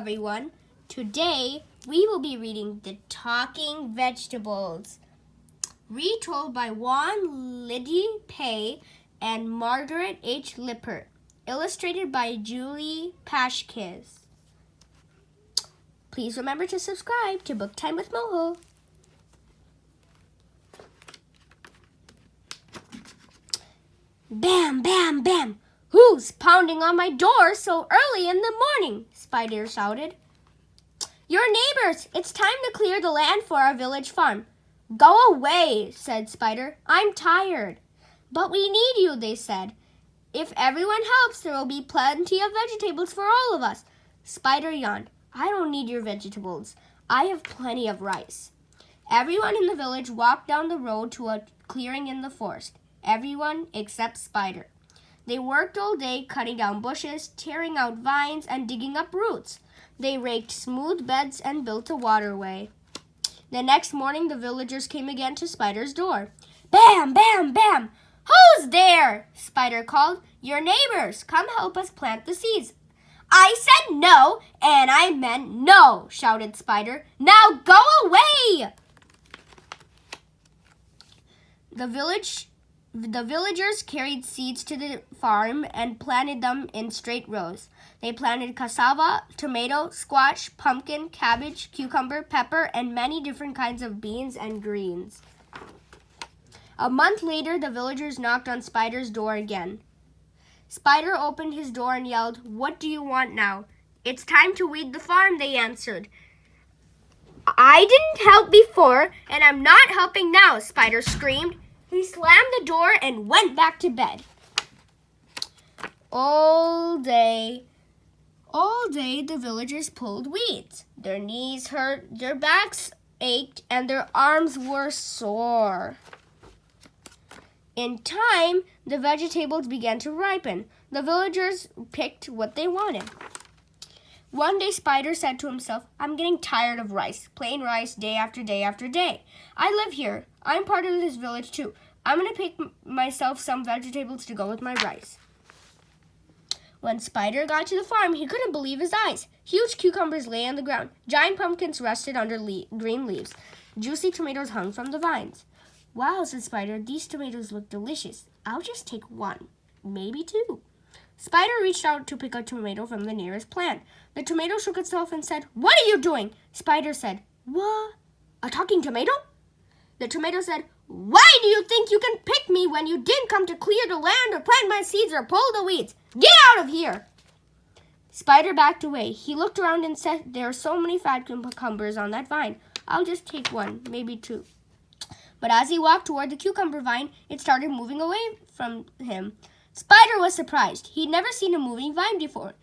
Everyone, today we will be reading The Talking Vegetables, retold by Won-Lyde Paye and Margaret H. Lippert, illustrated by Julie Pashkis. Please remember to subscribe to Book Time with Moho. Bam, bam, bam! Who's pounding on my door so early in the morning? Spider shouted. Your neighbors! It's time to clear the land for our village farm. Go away, said Spider. I'm tired. But we need you, they said. If everyone helps, there will be plenty of vegetables for all of us. Spider yawned. I don't need your vegetables. I have plenty of rice. Everyone in the village walked down the road to a clearing in the forest. Everyone except Spider. They worked all day cutting down bushes, tearing out vines, and digging up roots. They raked smooth beds and built a waterway. The next morning, the villagers came again to Spider's door. Bam, bam, bam! Who's there? Spider called. Your neighbors. Come help us plant the seeds. I said no, and I meant no, shouted Spider. Now go away! The villagers carried seeds to the farm and planted them in straight rows. They planted cassava, tomato, squash, pumpkin, cabbage, cucumber, pepper, and many different kinds of beans and greens. A month later, the villagers knocked on Spider's door again. Spider opened his door and yelled, What do you want now? It's time to weed the farm, they answered. I didn't help before, and I'm not helping now, Spider screamed. He slammed the door and went back to bed. All day, the villagers pulled weeds. Their knees hurt, their backs ached, and their arms were sore. In time, the vegetables began to ripen. The villagers picked what they wanted. One day, Spider said to himself, I'm getting tired of rice, plain rice, day after day after day. I live here. I'm part of this village too. I'm going to pick myself some vegetables to go with my rice. When Spider got to the farm, he couldn't believe his eyes. Huge cucumbers lay on the ground. Giant pumpkins rested under green leaves. Juicy tomatoes hung from the vines. Wow, said Spider, these tomatoes look delicious. I'll just take one, maybe two. Spider reached out to pick a tomato from the nearest plant. The tomato shook itself and said, What are you doing? Spider said, What? A talking tomato? The tomato said, Why do you think you can pick me when you didn't come to clear the land or plant my seeds or pull the weeds? Get out of here! Spider backed away. He looked around and said, There are so many fat cucumbers on that vine. I'll just take one, maybe two. But as he walked toward the cucumber vine, it started moving away from him. Spider was surprised. He'd never seen a moving vine before.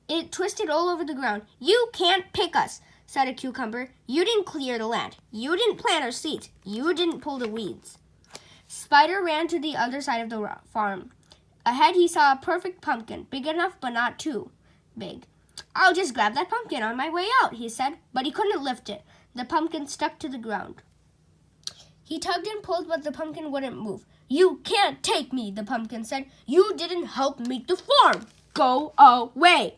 It twisted all over the ground. You can't pick us, said a cucumber. You didn't clear the land. You didn't plant our seeds. You didn't pull the weeds. Spider ran to the other side of the farm. Ahead, he saw a perfect pumpkin, big enough but not too big. I'll just grab that pumpkin on my way out, he said, but he couldn't lift it. The pumpkin stuck to the ground. He tugged and pulled, but the pumpkin wouldn't move. You can't take me, the pumpkin said. You didn't help make the farm. Go away.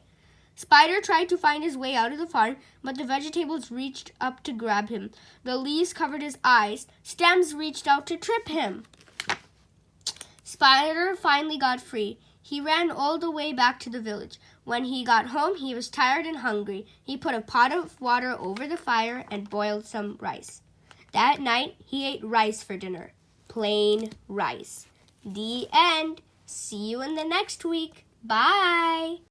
Spider tried to find his way out of the farm, but the vegetables reached up to grab him. The leaves covered his eyes. Stems reached out to trip him. Spider finally got free. He ran all the way back to the village. When he got home, he was tired and hungry. He put a pot of water over the fire and boiled some rice. That night, he ate rice for dinner. Plain rice. The end. See you in the next week. Bye.